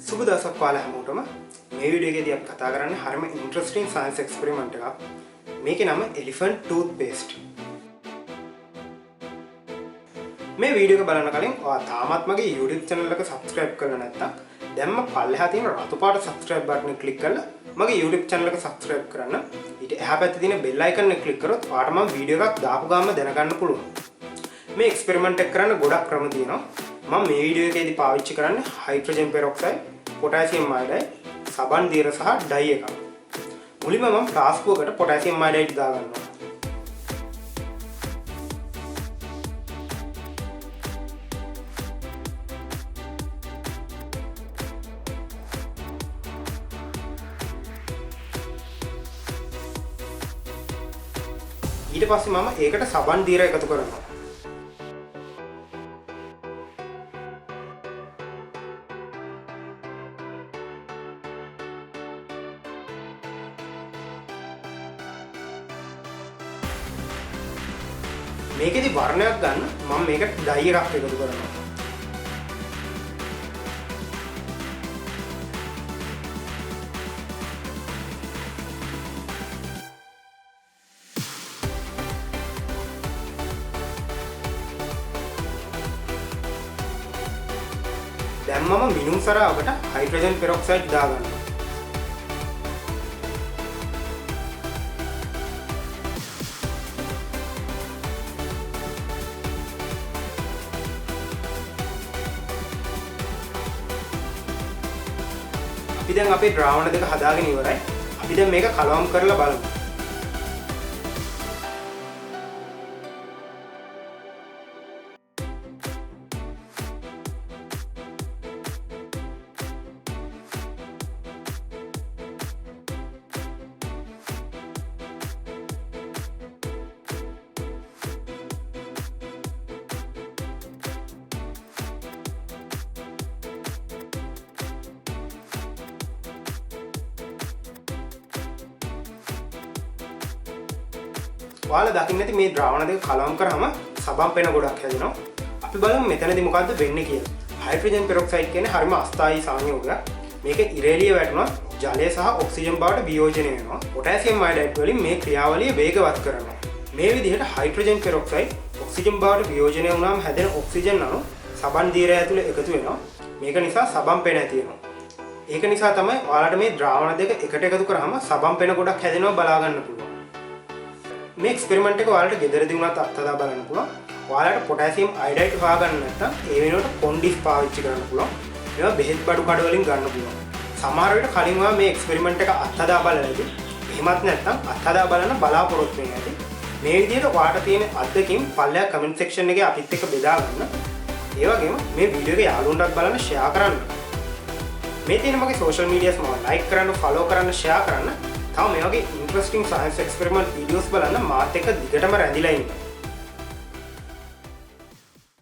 සුබ දවසක් ඔයාලා හැමෝටම මේ වීඩියෝ එකේදී අපි කතා කරන්නේ හරිම ඉන්ටරෙස්ටිං සයන්ස් එක්ස්පෙරිමන්ට් එකක්. මේකේ නම elephant toothpaste. මේ වීඩියෝ එක බලන්න කලින් ඔයා තාමත් මගේ YouTube channel එක subscribe කරලා නැත්නම් දැන්ම පල්ලෙහා තියෙන රතු පාට subscribe button එක click කරලා මගේ YouTube channel එක subscribe කරන්න. ඊට එහා පැත්තේ තියෙන bell icon එක click කරොත් ඔයාට මම වීඩියෝ එකක් දාපු ගාම දැනගන්න පුළුවන්. මේ එක්ස්පෙරිමන්ට් එක කරන්න ගොඩක් ක්‍රම තියෙනවා. මම මේ වීඩියෝ එකේදී පාවිච්චි කරන්නේ hydrogen peroxide, potassium iodide, සබන් දියර සහ ඩයි එකක්. මුලින්ම මම ෆ්ලාස්ක් එකකට potassium iodide දාගන්නවා. ඊට පස්සේ මම ඒකට සබන් දියර එකතු කරනවා. මේකෙදි වර්ණයක් ගන්න මම මේකට ඩයි එකක් එකතු කරනවා. දැන් මම මිනුම් සරාවකට හයිඩ්‍රජන් පෙරොක්සයිඩ් දාගන්නවා. අපි දැන් අපේ ද්‍රාවණ දෙක හදාගෙන ඉවරයි. අපි දැන් මේක කලවම් කරලා බලමු. ඔයාලා දකින්න ඇති මේ ද්‍රාවණ දෙක කලවම් කරාම සබන් පෙන ගොඩක් හැදෙනවා. අපි බලමු මෙතනදී මොකද්ද වෙන්නේ කියලා. හයිඩ්‍රජන් පෙරොක්සයිඩ් කියන්නේ හරිම අස්ථායී සංයෝගයක්. මේක ඉරේලිය වැටුණොත් ජලය සහ ඔක්සිජන් බවට වියෝජනය වෙනවා. පොටෑසියම් අයඩයිඩ් වලින් මේ ක්‍රියාවලිය වේගවත් කරනවා. මේ විදිහට හයිඩ්‍රජන් පෙරොක්සයිඩ් ඔක්සිජන් බවට වියෝජනය වුණාම හැදෙන ඔක්සිජන් අණු සබන් දියරය ඇතුලේ එකතු වෙනවා. මේක නිසා සබන් පෙන ඇති වෙනවා. ඒක නිසා තමයි ඔයාලට මේ ද්‍රාවණ දෙක එකට එකතු කරාම සබන් පෙන ගොඩක් හැදෙනවා බලා ගන්න පුළුවන්. මේ එක්ස්පෙරිමන්ට් එක ඔයාලට ගෙදරදී වුණත් අත්හදා බලන්න පුළුවන්. ඔයාලට පොටෑසියම් අයඩයිඩ් හොයාගන්න නැත්නම් ඒ වෙනුවට කොන්ඩිස් පාවිච්චි කරන්න පුළුවන්. මේවා බෙහෙත් බඩු කඩ වලින් ගන්න පුළුවන්. සමහර විට කලින් ඔයා මේ එක්ස්පෙරිමන්ට් එක අත්හදා බලලා ඉතින් එහෙමත් නැත්නම් අත්හදා බලන්න බලාපොරොත්තු වෙන්න ඇති. මේ විදිහට ඔයාලට තියෙන අත්දැකීම් පල්ලෙහා කමෙන්ට් සෙක්ෂන් එකේ අපිත් එක්ක බෙදා ගන්න. ඒ වගේම මේ වීඩියෝ එක යාළුවන්ටත් බලන්න ෂෙයා කරන්න. මේ තියෙන මගේ සෝෂල් මීඩියාස් මම ලයික් කරන්න, ෆලෝ කරන්න, ෂෙයා කරන්න. තව මේ වගේ ඉන්ටරෙස්ටිං සයන්ස් එක්ස්පෙරිමන්ට් වීඩියෝස් බලන්න මාත් එක්ක දිගටම රැඳිලා ඉන්න.